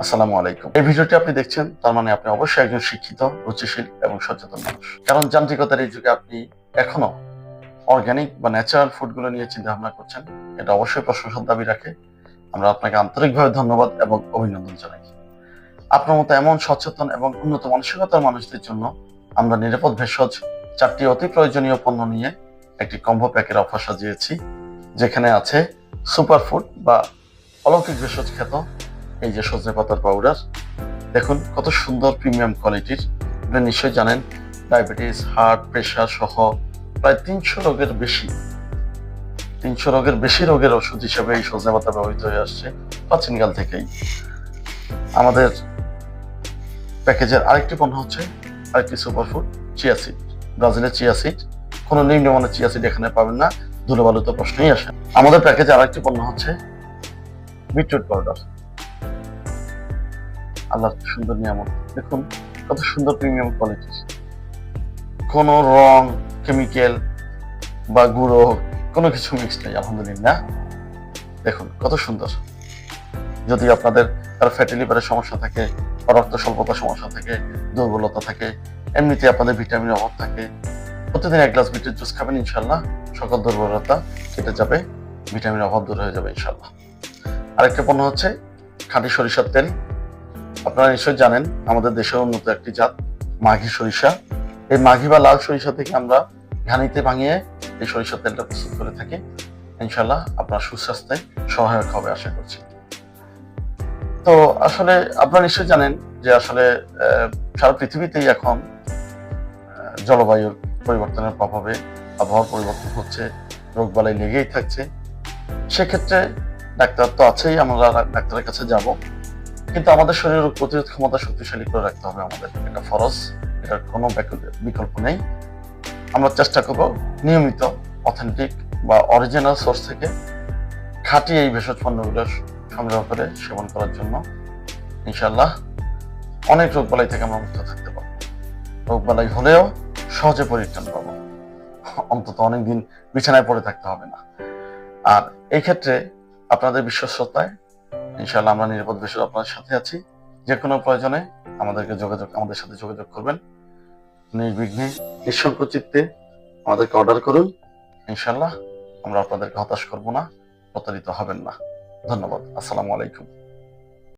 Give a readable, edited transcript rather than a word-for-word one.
আসসালামু আলাইকুম। এই ভিডিওটি আপনি দেখছেন, তার মানে আপনি অবশ্যই একজন শিক্ষিত, রুচিশীল এবং সচেতন মানুষ। কারণ যান্ত্রিকতার এই যুগে আপনি এখনো অর্গানিক বা ন্যাচারাল ফুডগুলো নিয়ে চিন্তা ভাবনা করছেন, এটা অবশ্যই প্রশংসার দাবি রাখে। আমরা আপনাকে আন্তরিকভাবে ধন্যবাদ এবং অভিনন্দন জানাই। আপনার মতো এমন সচেতন এবং উন্নত মানসিকতার মানুষদের জন্য আমরা নিরাপদ ভেষজ 4টি অতি প্রয়োজনীয় পণ্য নিয়ে একটি কম্বো প্যাকের অফার সাজিয়েছি, যেখানে আছে সুপারফুড বা অলৌকিক ভেষজ খ্যাত এই যে সজনে পাতার পাউডার। দেখুন কত সুন্দর প্রিমিয়াম কোয়ালিটির। আপনি নিশ্চয়ই জানেন ডায়াবেটিস, হার্ট, প্রেশার সহ প্রায় 300 রোগের বেশি রোগের ওষুধ হিসেবে এই সজনে পাতা ব্যবহৃত হয়ে আসছে প্রাচীনকাল থেকেই। আমাদের প্যাকেজের আরেকটি পণ্য হচ্ছে আরেকটি সুপারফুড চিয়া সিড। ব্রাজিলের চিয়া সিড, কোনো নিম্নমানের চিয়া সিড এখানে পাবেন না, ধুলোবালু তো প্রশ্নই আসে। আমাদের প্যাকেজে আরেকটি পণ্য হচ্ছে বিটরুট পাউডার। আল্লাহর সুন্দর নিয়ামত, দেখুন কত সুন্দর প্রিমিয়াম কোয়ালিটির। কোনো রং, কেমিক্যাল বা গুঁড়ো কোনো কিছু মিক্স নেই, আলহামদুলিল্লাহ। দেখুন কত সুন্দর। যদি আপনাদের কারো ফ্যাটি লিভারের সমস্যা থাকে, রক্ত স্বল্পতার সমস্যা থাকে, দুর্বলতা থাকে, এমনিতে আপনাদের ভিটামিনের অভাব থাকে, প্রতিদিন 1 গ্লাস বিটের জুস খাবেন, ইনশাল্লাহ সকল দুর্বলতা কেটে যাবে, ভিটামিনের অভাব দূর হয়ে যাবে ইনশাল্লাহ। আরেকটা পণ্য হচ্ছে খাঁটি সরিষার তেল। আপনারা নিশ্চয়ই জানেন আমাদের দেশের উন্নত একটি জাত মাঘি সরিষা। এই মাঘি বা লাল সরিষা থেকে আমরা ঘানিতে ভাঙিয়ে এই সরিষার তেলটা প্রস্তুত করে থাকি। ইনশাল্লাহ আপনার সুস্বাস্থ্যে সহায়ক হবে আশা করছি। তো আসলে আপনারা নিশ্চয়ই জানেন যে আসলে সারা পৃথিবীতেই এখন জলবায়ুর পরিবর্তনের প্রভাবে আবহাওয়ার পরিবর্তন হচ্ছে, রোগবালাই লেগেই থাকছে। সেক্ষেত্রে ডাক্তার তো আছেই, আমরা ডাক্তারের কাছে যাব, কিন্তু আমাদের শরীরের রোগ প্রতিরোধ ক্ষমতা শক্তিশালী করে রাখতে হবে আমাদের, এটা ফরজ, এটার কোনো বিকল্প নেই। আমরা চেষ্টা করব নিয়মিত অথেন্টিক বা অরিজিনাল সোর্স থেকে খাঁটি এই ভেষজ পণ্যগুলো সংগ্রহ করে সেবন করার জন্য। ইনশাল্লাহ অনেক রোগবালাই থেকে আমরা মুক্ত থাকতে পারবো, রোগবালাই হলেও সহজে পরিত্রাণ পাবো, অন্তত অনেকদিন বিছানায় পড়ে থাকতে হবে না। আর এই ক্ষেত্রে আপনাদের বিশ্বস্ততায় ইনশাআল্লাহ আমরা নিরাপদ ভেষজ আপনাদের সাথে আছি। যে কোনো প্রয়োজনে আমাদের সাথে যোগাযোগ করবেন, নির্বিঘ্নে নিঃসংকোচিত্তে আমাদেরকে অর্ডার করুন। ইনশাআল্লাহ আমরা আপনাদেরকে হতাশ করব না, প্রতারিত হবেন না। ধন্যবাদ। আসসালামু আলাইকুম।